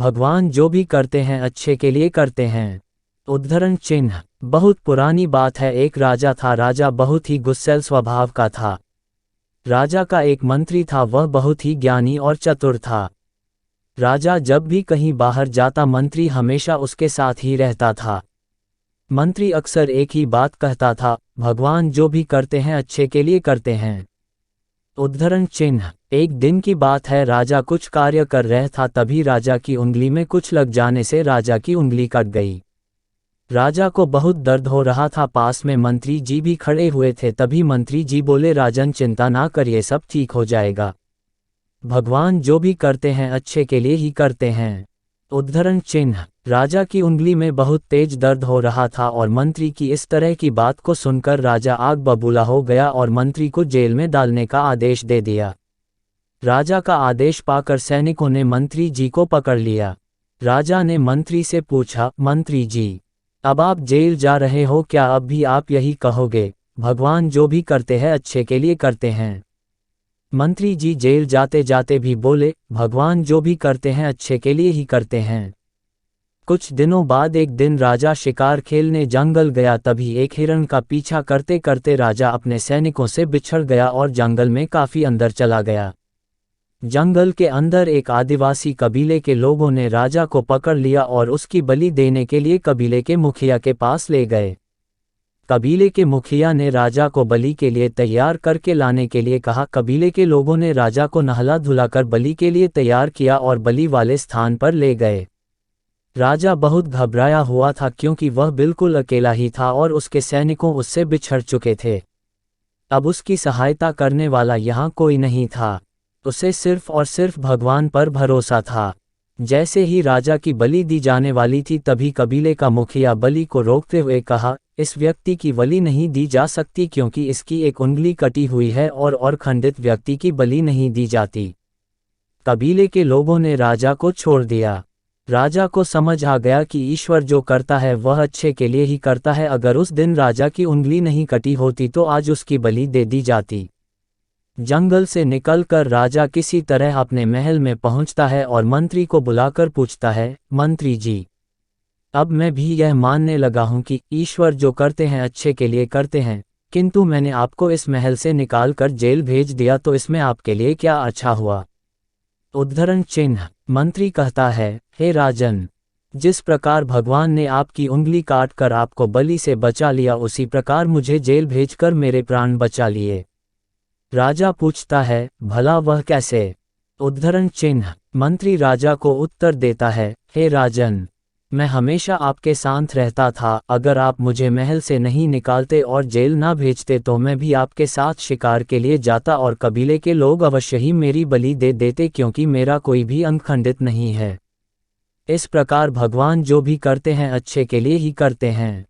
भगवान जो भी करते हैं अच्छे के लिए करते हैं। उद्धरण चिन्ह। बहुत पुरानी बात है, एक राजा था। राजा बहुत ही गुस्सैल स्वभाव का था। राजा का एक मंत्री था, वह बहुत ही ज्ञानी और चतुर था। राजा जब भी कहीं बाहर जाता, मंत्री हमेशा उसके साथ ही रहता था। मंत्री अक्सर एक ही बात कहता था, भगवान जो भी करते हैं अच्छे के लिए करते हैं। उद्धरण चिन्ह। एक दिन की बात है, राजा कुछ कार्य कर रहा था, तभी राजा की उंगली में कुछ लग जाने से राजा की उंगली कट गई। राजा को बहुत दर्द हो रहा था। पास में मंत्री जी भी खड़े हुए थे। तभी मंत्री जी बोले, राजन चिंता ना करिए, सब ठीक हो जाएगा। भगवान जो भी करते हैं अच्छे के लिए ही करते हैं। उद्धरण चिन्ह। राजा की उंगली में बहुत तेज दर्द हो रहा था और मंत्री की इस तरह की बात को सुनकर राजा आग बबूला हो गया और मंत्री को जेल में डालने का आदेश दे दिया। राजा का आदेश पाकर सैनिकों ने मंत्री जी को पकड़ लिया। राजा ने मंत्री से पूछा, मंत्री जी, अब आप जेल जा रहे हो, क्या अब भी आप यही कहोगे, भगवान जो भी करते हैं अच्छे के लिए करते हैं? मंत्री जी जेल जाते जाते भी बोले, भगवान जो भी करते हैं अच्छे के लिए ही करते हैं। कुछ दिनों बाद एक दिन राजा शिकार खेलने जंगल गया। तभी एक हिरण का पीछा करते करते राजा अपने सैनिकों से बिछड़ गया और जंगल में काफी अंदर चला गया। जंगल के अंदर एक आदिवासी कबीले के लोगों ने राजा को पकड़ लिया और उसकी बलि देने के लिए कबीले के मुखिया के पास ले गए। कबीले के मुखिया ने राजा को बलि के लिए तैयार करके लाने के लिए कहा। कबीले के लोगों ने राजा को नहला धुलाकर बलि के लिए तैयार किया और बलि वाले स्थान पर ले गए। राजा बहुत घबराया हुआ था क्योंकि वह बिल्कुल अकेला ही था और उसके सैनिकों उससे बिछड़ चुके थे। अब उसकी सहायता करने वाला यहाँ कोई नहीं था। उसे सिर्फ और सिर्फ भगवान पर भरोसा था। जैसे ही राजा की बलि दी जाने वाली थी, तभी कबीले का मुखिया बलि को रोकते हुए कहा, इस व्यक्ति की बलि नहीं दी जा सकती क्योंकि इसकी एक उंगली कटी हुई है और खंडित व्यक्ति की बलि नहीं दी जाती। कबीले के लोगों ने राजा को छोड़ दिया। राजा को समझ आ गया कि ईश्वर जो करता है वह अच्छे के लिए ही करता है। अगर उस दिन राजा की उंगली नहीं कटी होती तो आज उसकी बलि दे दी जाती। जंगल से निकलकर राजा किसी तरह अपने महल में पहुंचता है और मंत्री को बुलाकर पूछता है, मंत्री जी, अब मैं भी यह मानने लगा हूं कि ईश्वर जो करते हैं अच्छे के लिए करते हैं, किंतु मैंने आपको इस महल से निकालकर जेल भेज दिया, तो इसमें आपके लिए क्या अच्छा हुआ? उद्धरण चिन्ह। मंत्री कहता है, हे राजन, जिस प्रकार भगवान ने आपकी उंगली काट कर आपको बलि से बचा लिया, उसी प्रकार मुझे जेल भेजकर मेरे प्राण बचा लिए। राजा पूछता है, भला वह कैसे? उद्धरण चिन्ह। मंत्री राजा को उत्तर देता है, हे राजन, मैं हमेशा आपके साथ रहता था। अगर आप मुझे महल से नहीं निकालते और जेल ना भेजते तो मैं भी आपके साथ शिकार के लिए जाता और कबीले के लोग अवश्य ही मेरी बलि दे देते, क्योंकि मेरा कोई भी अंग खंडित नहीं है। इस प्रकार भगवान जो भी करते हैं अच्छे के लिए ही करते हैं।